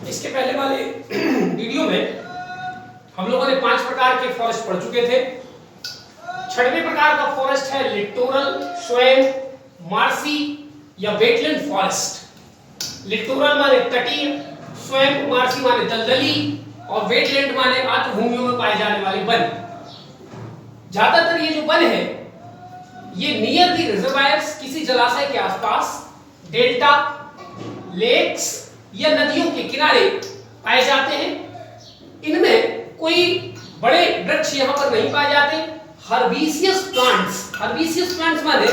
इसके पहले वाले वीडियो में हम लोगों ने 5 प्रकार के फॉरेस्ट पढ़ चुके थे। 6वें प्रकार का फॉरेस्ट है लिटोरल, स्वयं, मार्सी या वेटलैंड फॉरेस्ट। लिटोरल माने तटीय, स्वयं मार्सी माने दलदली और वेटलैंड माने आर्द्रभूमियों में पाए जाने वाले वन। ज्यादातर ये जो वन है ये नियर दी रिजर्वायर्स, किसी जलाशय के आसपास, डेल्टा, लेक्स या नदियों के किनारे पाए जाते हैं। इनमें कोई बड़े वृक्ष यहाँ पर नहीं पाए जाते। हर्बिशियस प्लांट्स माने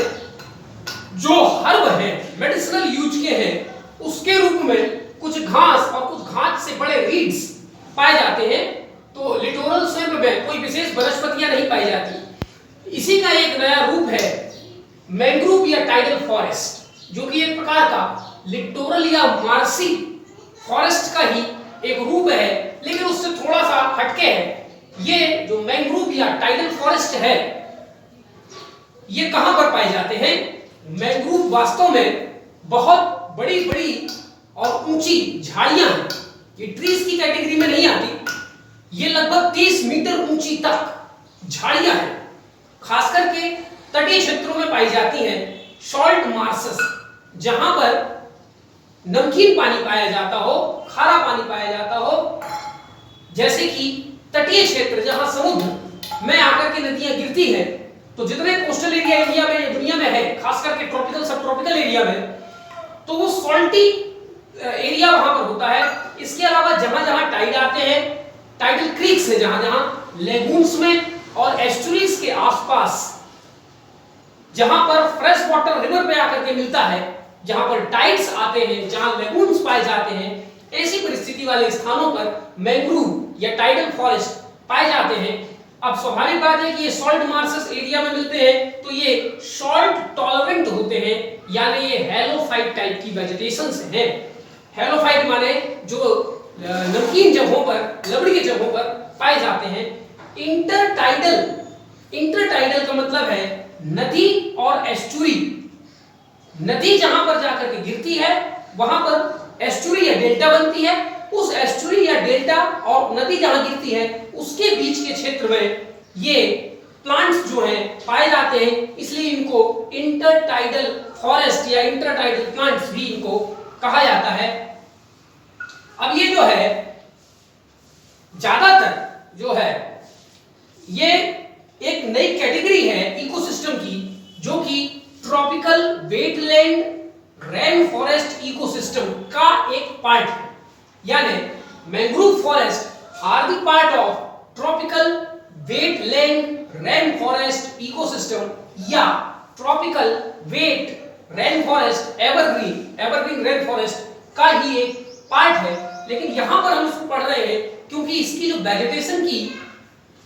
जो हर्ब है, मेडिसिनल यूज के हैं, उसके रूप में कुछ घास और कुछ घास से बड़े रीड्स पाए जाते हैं। तो लिटोरल स्वयं में कोई विशेष वनस्पतियां नहीं पाई जाती। इसी का एक नया रूप है मैंग्रोव या टाइडल फॉरेस्ट, जो कि एक प्रकार का लिटोरल या मार्सी फॉरेस्ट का ही एक रूप है, लेकिन उससे थोड़ा सा हटके है। ये जो मैंग्रोव या टाइडल फॉरेस्ट है ये कहां पर पाए जाते हैं? मैंग्रोव वास्तव में बहुत बड़ी बड़ी और ऊंची झाड़ियां हैं। ये ट्रीज की कैटेगरी में नहीं आती। ये लगभग 30 मीटर ऊंची तक झाड़ियां हैं। खास करके तटीय क्षेत्रों में पाई जाती हैं। सॉल्ट मार्सेस, जहां पर नमकीन पानी पाया जाता हो, खारा पानी पाया जाता हो, जैसे कि तटीय क्षेत्र जहां समुद्र में आकर के नदियां गिरती हैं। तो जितने कोस्टल एरिया में दुनिया में है, खास करके ट्रॉपिकल सब ट्रॉपिकल एरिया में, तो वो सॉल्टी एरिया वहां पर होता है। इसके अलावा जहां जहां टाइड आते हैं, टाइडल क्रीक्स है, जहां जहां लेगून्स में और एस्चुरीज के आसपास, जहां पर फ्रेश वाटर रिवर पे आकर के मिलता है, जहां पर टाइड्स आते हैं, जहां लेगून्स पाए जाते हैं, ऐसी परिस्थिति वाले स्थानों पर मैंग्रोव या टाइडल फॉरेस्ट पाए जाते हैं। अब स्वाभाविक बात है कि ये सॉल्ट मार्सेस एरिया में मिलते हैं, तो ये सॉल्ट टॉलरेंट होते हैं, यानी ये हेलोफाइट टाइप की वेजिटेशन से हैं। हेलोफाइट माने जो नमकीन जगहों पर, लवड़ी की जगहों पर पाए जाते हैं। इंटरटाइडल का मतलब है नदी और एस्चुरी। नदी जहां पर जाकर के गिरती है वहां पर एस्चुरी या डेल्टा बनती है। उस एस्चुरी या डेल्टा और नदी जहां गिरती है उसके बीच के क्षेत्र में ये प्लांट्स जो हैं पाए जाते हैं, इसलिए इनको इंटरटाइडल फॉरेस्ट या इंटरटाइडल प्लांट्स भी इनको कहा जाता है। अब ये जो है ज्यादातर जो है ये एक नई कैटेगरी है इकोसिस्टम की, जो कि tropical wetland rain forest ecosystem का एक पार्ट है। यानी mangrove forest are the part of tropical wetland rain forest ecosystem या tropical wet rain forest evergreen rain forest का ही एक पार्ट है। लेकिन यहां पर हम इसको पढ़ रहे हैं क्योंकि इसकी जो वेजिटेशन की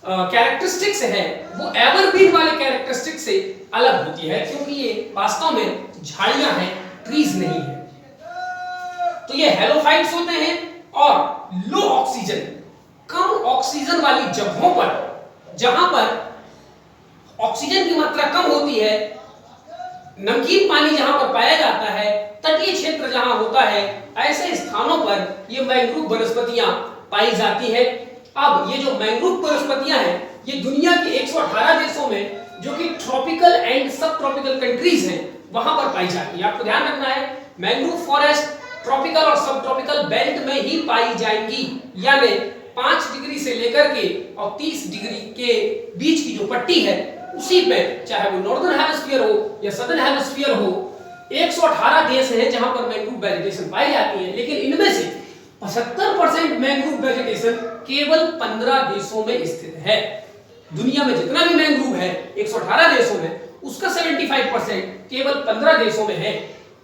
कैरेक्टरिस्टिक्स है वो एवरग्रीन वाले कैरेक्टरिस्टिक से अलग होती है, क्योंकि ये वास्तव में झाड़ियां हैं, ट्रीज नहीं है। तो ये हेलोफाइट्स होते हैं और लो ऑक्सीजन, कम ऑक्सीजन वाली जगहों पर, जहां पर ऑक्सीजन की मात्रा कम होती है, नमकीन पानी जहां पर पाया जाता है, तटीय क्षेत्र जहां होता है, ऐसे स्थानों पर ये मैंग्रोव वनस्पतियां पाई जाती है। अब ये जो मैंग्रोव वनस्पतियां हैं ये दुनिया के 118 देशों में, जो कि ट्रॉपिकल एंड सब ट्रॉपिकल कंट्रीज हैं, वहां पर पाई जाती है। आपको ध्यान रखना है मैंग्रोव फॉरेस्ट ट्रॉपिकल और सब ट्रॉपिकल बेल्ट में ही पाई जाएंगी। यानी 5 डिग्री से लेकर के और 30 डिग्री के बीच की जो पट्टी है उसी में, चाहे वो नॉर्दर्न हेमिस्फीयर हो या सदर्न हेमिस्फीयर हो, 118 देश हैं जहां पर मैंग्रोव वेजिटेशन पाई जाती है। लेकिन इनमें से 75% मैंग्रोव वेजिटेशन केवल 15 देशों में स्थित है। दुनिया में जितना भी मैंग्रोव है 118 देशों में, उसका 75% केवल 15 देशों में है।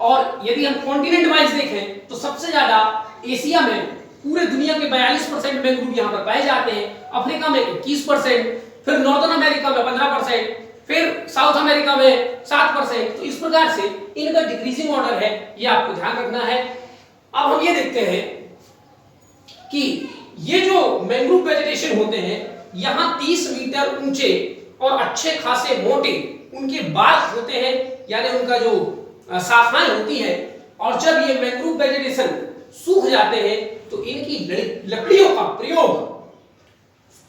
और यदि हम कॉन्टिनेंट वाइज देखें तो सबसे ज्यादा एशिया में पूरे दुनिया के 42% मैंग्रोव यहां पर पाए जाते हैं, अफ्रीका में 21%, फिर नॉर्दर्न अमेरिका में 15%, फिर साउथ अमेरिका में 7%। तो इस प्रकार से इनका डिक्रीजिंग ऑर्डर है, ये आपको ध्यान रखना है। अब हम ये देखते हैं कि ये जो मैंग्रोव वेजिटेशन होते हैं यहां 30 मीटर ऊंचे और अच्छे खासे मोटे उनके बाग होते हैं, यानी उनका जो शाखाएं होती हैं। और जब ये मैंग्रोव वेजिटेशन सूख जाते हैं तो इनकी लकड़ियों का प्रयोग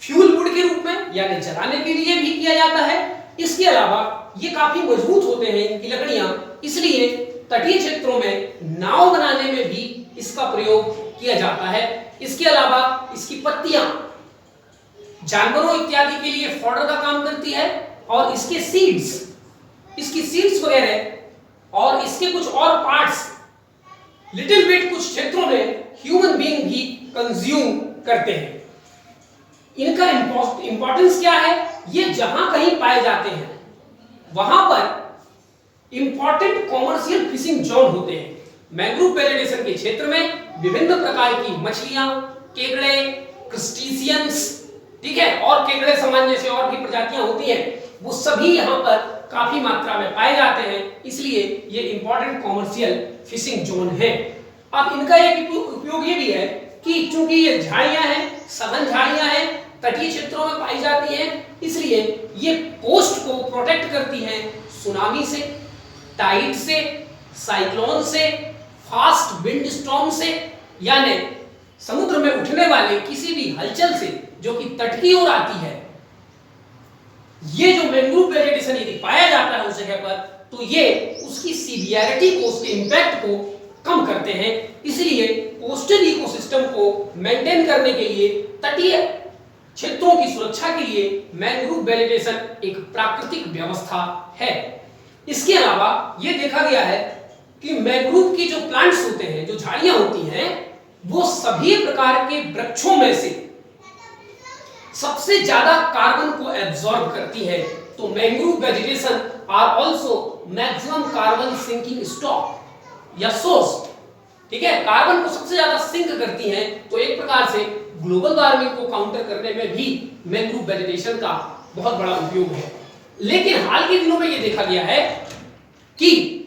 फ्यूल वुड के रूप में यानी जलाने के लिए भी किया जाता है। इसके अलावा ये काफी मजबूत होते हैं इनकी लकड़ियां, इसलिए तटीय क्षेत्रों में नाव बनाने में भी इसका प्रयोग किया जाता है। इसके अलावा इसकी पत्तियां जानवरों इत्यादि के लिए फॉडर का काम करती है और इसकी सीड्स वगैरह और इसके कुछ और पार्ट्स लिटिल बिट कुछ क्षेत्रों में ह्यूमन बीइंग भी कंज्यूम करते हैं। इनका इंपॉर्टेंस क्या है? ये जहां कहीं पाए जाते हैं वहां पर इंपॉर्टेंट कॉमर्शियल फिशिंग जोन होते हैं। मैंग्रोव वेजिटेशन के क्षेत्र में विभिन्न प्रकार की मछलियां, केकड़े, क्रस्टेशियंस, ठीक है, और केकड़े समान जैसे और भी प्रजातियां होती हैं, वो सभी यहाँ पर काफी मात्रा में पाए जाते हैं, इसलिए ये इंपॉर्टेंट कॉमर्शियल फिशिंग जोन है। अब इनका एक उपयोग ये भी है कि चूंकि ये झाड़ियां हैं, सघन झाड़ियां हैं, तटीय क्षेत्रों में पाई जाती हैं, इसलिए ये कोस्ट को प्रोटेक्ट करती हैं सुनामी से, टाइड से, साइक्लोन से, फास्ट विंड स्टॉर्म से, यानी समुद्र में उठने वाले किसी भी हलचल से जो कि तट की ओर आती है। ये जो मैंग्रोव वेजिटेशन यदि पाया जाता है उस जगह पर, तो ये उसकी सीवियरिटी को, उसके इंपैक्ट को कम करते हैं। इसलिए कोस्टल इकोसिस्टम को मेंटेन करने के लिए, तटीय क्षेत्रों की सुरक्षा के लिए मैंग्रोव वेजिटेशन एक प्राकृतिक व्यवस्था है। इसके अलावा यह देखा गया है कि मैंग्रोव की जो प्लांट्स होते हैं, जो झाड़ियां होती हैं, वो सभी प्रकार के वृक्षों में से सबसे ज्यादा कार्बन को एब्जॉर्ब करती है। तो mangrove vegetation are also maximum carbon sinking stock या सोर्स, ठीक है, कार्बन को सबसे ज्यादा सिंक करती हैं। तो एक प्रकार से ग्लोबल वार्मिंग को काउंटर करने में भी मैंग्रोव वेजिटेशन का बहुत बड़ा उपयोग है। लेकिन हाल के दिनों में यह देखा गया है कि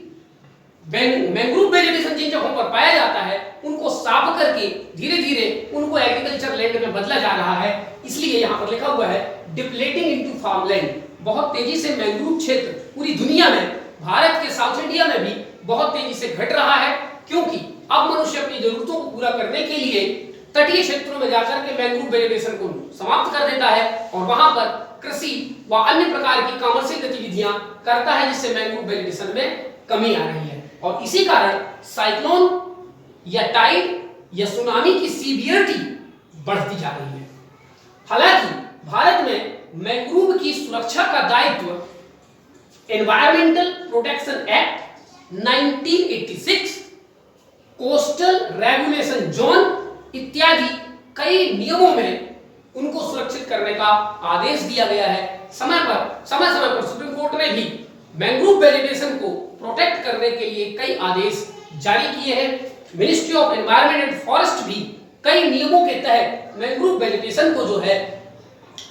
मैंग्रोव वेजिटेशन जिन जगहों पर पाया जाता है उनको साफ करके धीरे धीरे उनको एग्रीकल्चर लैंड में बदला जा रहा है। इसलिए यहां पर लिखा हुआ है डिप्लेटिंग इनटू फार्मलैंड। बहुत तेजी से मैंग्रोव क्षेत्र पूरी दुनिया में, भारत के साउथ इंडिया में भी बहुत तेजी से घट रहा है, क्योंकि अब मनुष्य अपनी जरूरतों को पूरा करने के लिए तटीय क्षेत्रों में जाकर के मैंग्रोव वेजिटेशन को समाप्त कर देता है और वहां पर कृषि व अन्य प्रकार की कॉमर्शियल गतिविधियां करता है, जिससे मैंग्रोव वेजिटेशन में कमी आ रही है। और इसी कारण साइक्लोन या टाइड या सुनामी की सीवियरिटी बढ़ती जा रही है। हालांकि भारत में मैंग्रोव की सुरक्षा का दायित्व environmental protection act 1986, coastal regulation zone इत्यादि कई नियमों में उनको सुरक्षित करने का आदेश दिया गया है। समय समय पर सुप्रीम कोर्ट ने भी मैंग्रोव वेजिटेशन को प्रोटेक्ट करने के लिए कई आदेश जारी किए हैं। Ministry of environment and forest भी कई नियमों के तहत मैंग्रोव वेजिटेशन को जो है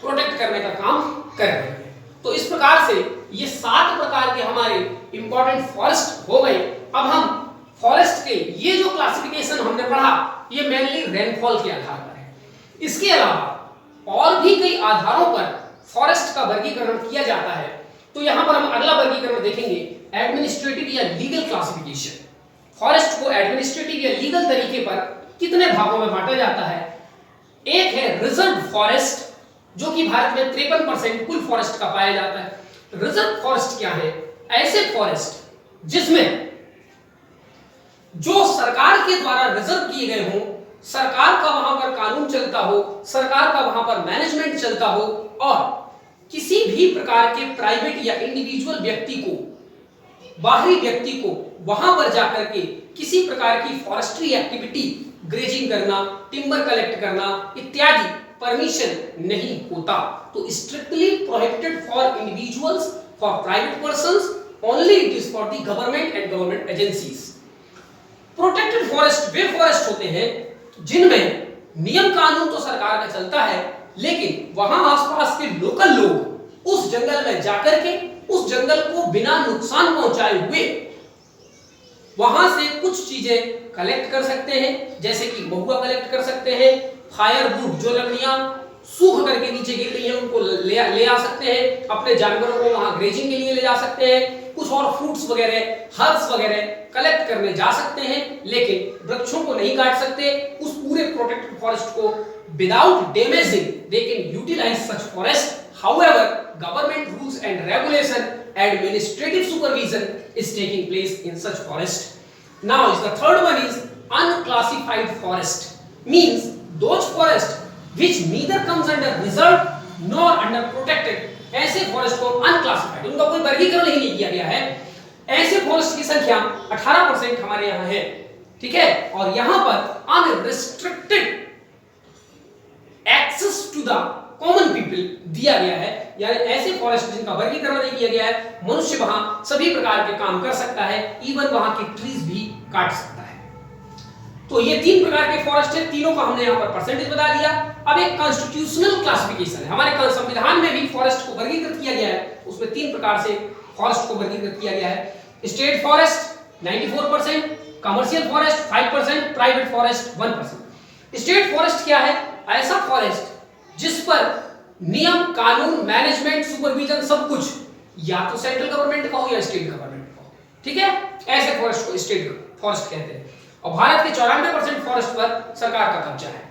प्रोटेक्ट करने का काम कर रहे हैं। तो इस प्रकार से ये 7 प्रकार के हमारे इंपॉर्टेंट फॉरेस्ट हो गए। अब हम फॉरेस्ट के ये जो क्लासिफिकेशन हमने पढ़ा, ये मेनली रेनफॉल के आधार पर है। इसके अलावा और भी कई आधारों पर फॉरेस्ट का वर्गीकरण किया जाता है। तो यहां पर हम अगला वर्गीकरण देखेंगे, एडमिनिस्ट्रेटिव या लीगल क्लासिफिकेशन। फॉरेस्ट को एडमिनिस्ट्रेटिव या लीगल तरीके पर कितने भागों में बांटा जाता है? एक है रिजर्व फॉरेस्ट, जो कि भारत में 53% कुल फॉरेस्ट का पाया जाता है। रिजर्व फॉरेस्ट क्या है? ऐसे फॉरेस्ट जिसमें जो सरकार के द्वारा रिजर्व किए गए हों, सरकार का वहां पर कानून चलता हो, सरकार का वहां पर मैनेजमेंट चलता हो और किसी भी प्रकार के प्राइवेट या इंडिविजुअल व्यक्ति को, बाहरी व्यक्ति को वहां पर जाकर के किसी प्रकार की फॉरेस्ट्री एक्टिविटी, ग्रेजिंग करना, टिम्बर कलेक्ट करना इत्यादि परमिशन नहीं होता। तो strictly prohibited for individuals, for private persons, only it is for the government and government agencies. Protected forest way forest होते हैं जिनमें नियम कानून तो सरकार का चलता है, लेकिन वहां आसपास के लोकल लोग उस जंगल में जाकर के उस जंगल को बिना नुकसान पहुंचाए हुए वहां से कुछ चीजें कलेक्ट कर सकते हैं, जैसे कि महुआ कलेक्ट कर सकते हैं, फायरवुड, जो लकड़ियां सूख करके नीचे गिर रही हैं उनको ले आ सकते हैं, अपने जानवरों को वहां ग्रेजिंग के लिए ले जा सकते हैं, कुछ और फ्रूट्स वगैरह हर्ब्स वगैरह कलेक्ट करने जा सकते हैं, लेकिन वृक्षों को नहीं काट सकते। उस पूरे प्रोटेक्टेड फॉरेस्ट को without damaging they can utilise such forest. However, government rules and regulation, administrative supervision is taking place in such forest. Now, the third one is unclassified forest. Means those forest which neither comes under reserved nor under protected. ऐसे forest को unclassified, उनका कोई वर्गीकरण ही नहीं किया गया है। ऐसे फॉरेस्ट की संख्या 18% हमारे यहाँ है, ठीक है। और यहाँ पर unrestricted access to the common people दिया गया है, यानी ऐसे फॉरेस्ट जिनका वर्गीकरण नहीं किया गया है, मनुष्य वहां सभी प्रकार के काम कर सकता है, इवन वहां के ट्रीज भी काट सकता है। तो ये तीन प्रकार के फॉरेस्ट है, तीनों का हमने यहाँ पर परसेंटेज बता दिया। अब एक कॉन्स्टिट्यूशनल क्लासिफिकेशन है, हमारे संविधान में भी फॉरेस्ट को वर्गीकृत किया गया है। उसमें तीन प्रकार से फॉरेस्ट को वर्गीकृत किया गया है। State forest 94%, commercial forest 5%, private forest 1%। State forest क्या है? ऐसा फॉरेस्ट जिस पर नियम, कानून, मैनेजमेंट, सुपरविजन सब कुछ या तो सेंट्रल गवर्नमेंट का हो या स्टेट गवर्नमेंट का हो, ठीक है। ऐसे फॉरेस्ट को स्टेट फॉरेस्ट कहते हैं। और भारत के 94% फॉरेस्ट पर सरकार का कब्जा है।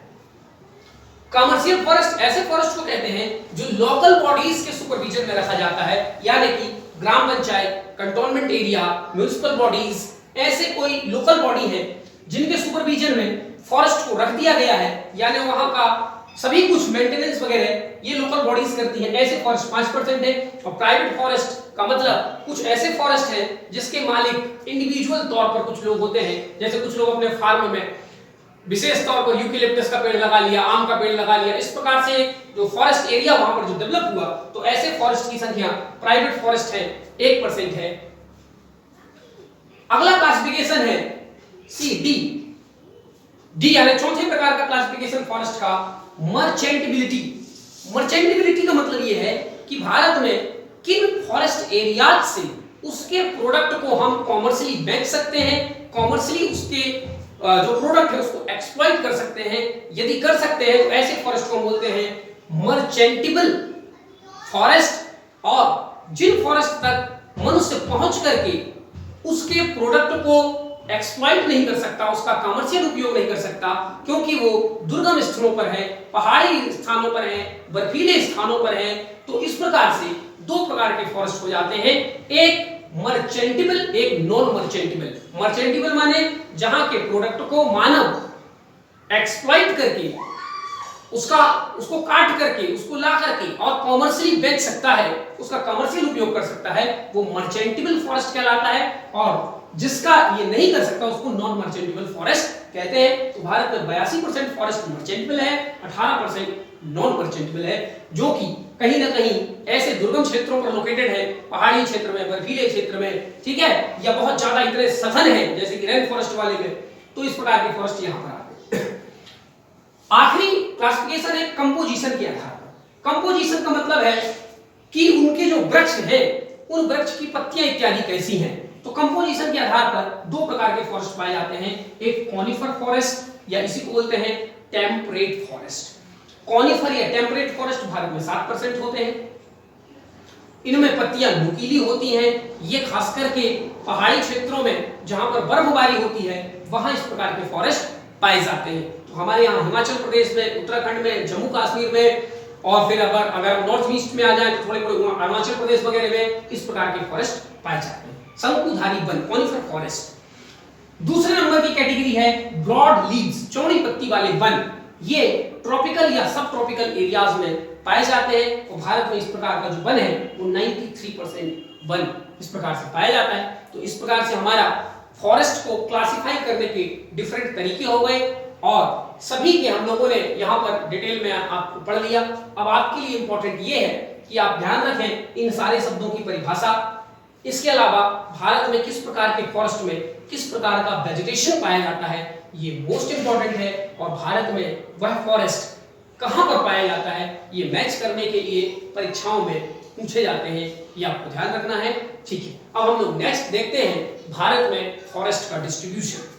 कमर्शियल फॉरेस्ट ऐसे फॉरेस्ट को कहते हैं जो लोकल बॉडीज के सुपरविजन में रखा जाता है, यानी कि gram panchayat, cantonment area, municipal bodies, ऐसे कोई लोकल बॉडी है जिनके सुपरविजन में फॉरेस्ट को रख दिया गया है, यानी वहां का सभी कुछ मेंटेनेंस वगैरह ये लोकल बॉडीज करती हैं। ऐसे फॉरेस्ट 5% है। और प्राइवेट फॉरेस्ट का मतलब कुछ ऐसे फॉरेस्ट हैं जिसके मालिक इंडिविजुअल तौर पर कुछ लोग होते हैं, जैसे कुछ लोग अपने फार्म में विशेष तौर पर यूकेलिप्टस का पेड़ लगा लिया, आम का पेड़ लगा लिया। इस प्रकार से जो फॉरेस्ट एरिया वहां पर जो डेवलप हुआ, तो ऐसे फॉरेस्ट की संख्या प्राइवेट फॉरेस्ट है 1% है। अगला क्लासिफिकेशन है डी यानी चौथे प्रकार का क्लासिफिकेशन फॉरेस्ट का मर्चेंटेबिलिटी। मर्चेंटेबिलिटी का मतलब यह है कि भारत में किन फॉरेस्ट एरियाज से उसके प्रोडक्ट को हम कॉमर्शियली बेच सकते हैं, कॉमर्शियली उसके जो प्रोडक्ट है उसको एक्सप्लॉइट कर सकते हैं। यदि कर सकते हैं तो ऐसे फॉरेस्ट को बोलते हैं मर्चेंटेबल फॉरेस्ट। और जिन फॉरेस्ट तक मनुष्य पहुंच करके उसके प्रोडक्ट को एक्सप्लॉइट नहीं कर सकता, उसका कमर्शियल उपयोग नहीं कर सकता, क्योंकि वो दुर्गम स्थलों पर है, पहाड़ी स्थानों पर है, बर्फीले स्थानों पर है, तो इस प्रकार से दो प्रकार के फॉरेस्ट हो जाते हैं, एक मर्चेंटेबल, एक नॉन मर्चेंटेबल। मर्चेंटेबल माने जहां के प्रोडक्ट को मानव एक्सप्लॉइट करके उसको काट करके उसको ला करके और कॉमर्शियली बेच सकता है, उसका कमर्शियल उपयोग कर सकता है, वो मर्चेंटेबल फॉरेस्ट कहलाता है। और जिसका ये नहीं कर सकता उसको नॉन मर्चेंटेबल फॉरेस्ट कहते हैं। तो भारत में 82% फॉरेस्ट मर्चेंटेबल है, 18% नॉन मर्चेंटेबल है, जो कि कहीं ना कहीं ऐसे दुर्गम क्षेत्रों पर लोकेटेड है, पहाड़ी क्षेत्र में, बर्फीले क्षेत्र में, ठीक है, या बहुत ज्यादा इतने सघन है जैसे कि रेन फॉरेस्ट वाले में, तो इस प्रकार के फॉरेस्ट यहाँ पर आते हैं। आखिरी क्लासिफिकेशन है कंपोजिशन के आधार पर। कंपोजिशन का मतलब है कि उनके जो वृक्ष है उन वृक्ष की पत्तियां इत्यादि कैसी हैं। तो कंपोजिशन के आधार पर दो प्रकार के फॉरेस्ट पाए जाते हैं, एक कॉनिफर फॉरेस्ट या इसी को बोलते हैं टेम्परेट फॉरेस्ट। कॉनिफर या टेम्परेट फॉरेस्ट भारत में 7% होते हैं। इनमें पत्तियां नुकीली होती हैं। ये खास करके पहाड़ी क्षेत्रों में जहां पर बर्फबारी होती है वहां इस प्रकार के फॉरेस्ट पाए जाते हैं। तो हमारे यहाँ हिमाचल प्रदेश में, उत्तराखंड में, जम्मू कश्मीर में, और फिर अगर नॉर्थ ईस्ट में आ जाए तो थोड़े अरुणाचल प्रदेश वगैरह में इस प्रकार के फॉरेस्ट पाए जाते हैं। शंकुधारी वन, कॉनिफर फॉरेस्ट। दूसरे नंबर की कैटेगरी है ब्रॉड लीव्स, चौड़ी पत्ती वाले वन। ये ट्रॉपिकल या सब ट्रॉपिकल एरियाज में पाए जाते हैं। और भारत में इस प्रकार का जो वन है वो 93% वन इस प्रकार से पाया जाता है। तो इस प्रकार से हमारा फॉरेस्ट को क्लासिफाई करने के डिफरेंट तरीके हो गए, और सभी के हम लोगों ने यहाँ पर डिटेल में आपको पढ़ लिया। अब आपके लिए इंपॉर्टेंट ये है कि आप ध्यान रखें इन सारे शब्दों की परिभाषा। इसके अलावा भारत में किस प्रकार के फॉरेस्ट में किस प्रकार का वेजिटेशन पाया जाता है, ये मोस्ट इंपॉर्टेंट है। और भारत में वह फॉरेस्ट कहां पर पाया जाता है, ये मैच करने के लिए परीक्षाओं में पूछे जाते हैं, ये आपको ध्यान रखना है, ठीक है। अब हम लोग नेक्स्ट देखते हैं भारत में फॉरेस्ट का डिस्ट्रीब्यूशन।